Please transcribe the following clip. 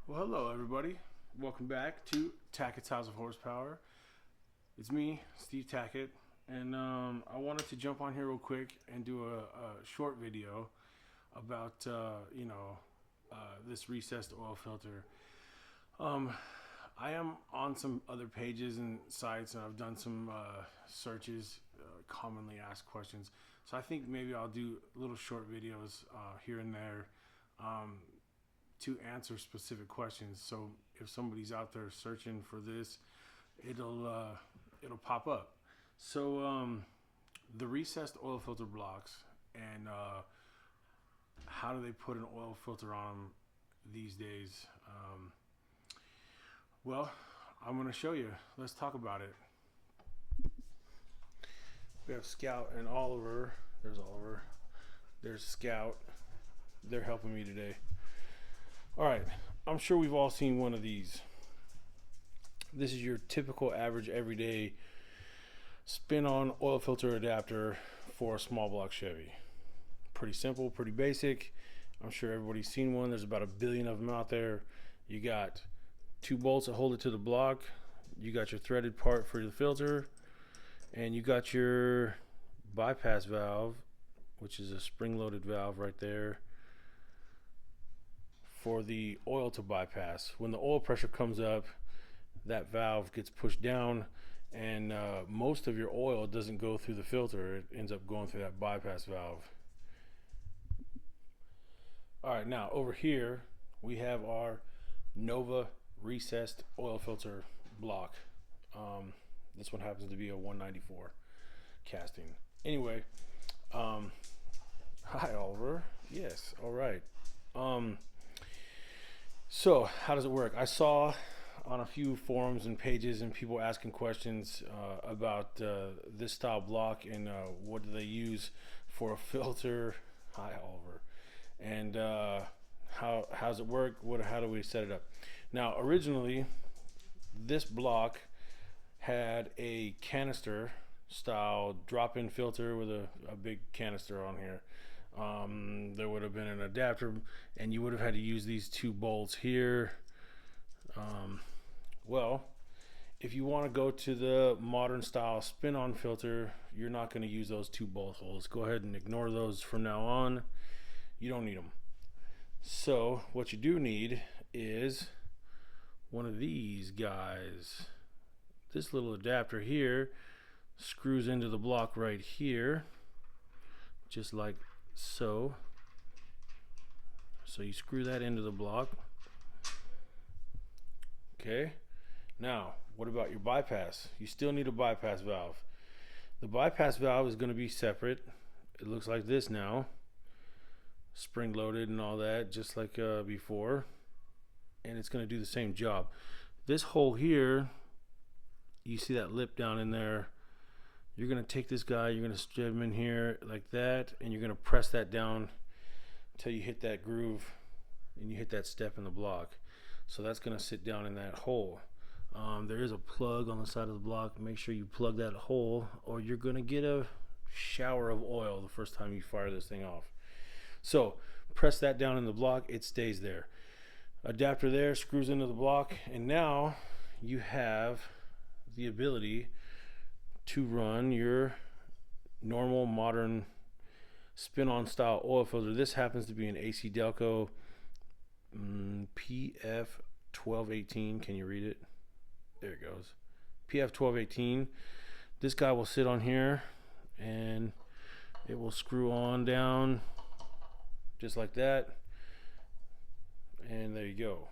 Well, hello everybody. Welcome back to Tackett's House of Horsepower. It's me, Steve Tackett, and I wanted to jump on here real quick and do a short video about this recessed oil filter. I am on some other pages and sites, and I've done some searches, commonly asked questions. So I think maybe I'll do little short videos here and there. To answer specific questions. So if somebody's out there searching for this, it'll pop up. So the recessed oil filter blocks, and how do they put an oil filter on them these days? Well, I'm going to show you. Let's talk about it. We have Scout and Oliver. There's Oliver. There's Scout. They're helping me today. All right, I'm sure we've all seen one of these. This is your typical average everyday spin-on oil filter adapter for a small block Chevy. Pretty simple, pretty basic. I'm sure everybody's seen one. There's about a billion of them out there. You got two bolts that hold it to the block. You got your threaded part for the filter, and you got your bypass valve, which is a spring-loaded valve right there, for the oil to bypass. When the oil pressure comes up, that valve gets pushed down, and most of your oil doesn't go through the filter. It ends up going through that bypass valve. All right, now over here we have our Nova recessed oil filter block. This one happens to be a 194 casting. Anyway, hi Oliver. Yes, all right. So how does it work? I saw on a few forums and pages and people asking questions about this style block and what do they use for a filter. Hi Oliver. And how's it work? How do we set it up? Now originally this block had a canister style drop-in filter with a big canister on here. There would have been an adapter, and you would have had to use these two bolts here. Well, if you want to go to the modern style spin-on filter, you're not going to use those two bolt holes. Go ahead and ignore those from now on. You don't need them. So what you do need is one of these guys. This little adapter here screws into the block right here, just like so. So you screw that into the block. Okay, now what about your bypass? You still need a bypass valve. The bypass valve is going to be separate. It looks like this now, spring loaded and all that, just like before, and it's going to do the same job. This hole here, you see that lip down in there. You're going to take this guy, you're going to strip him in here like that, and you're going to press that down until you hit that groove and you hit that step in the block. So that's going to sit down in that hole. There is a plug on the side of the block. Make sure you plug that hole, or you're going to get a shower of oil the first time you fire this thing off. So press that down in the block, it stays there. Adapter there screws into the block, and now you have the ability to run your normal modern spin-on style oil filter. This happens to be an AC Delco PF 1218. Can you read it? There it goes. PF 1218. This guy will sit on here and it will screw on down just like that, and there you go.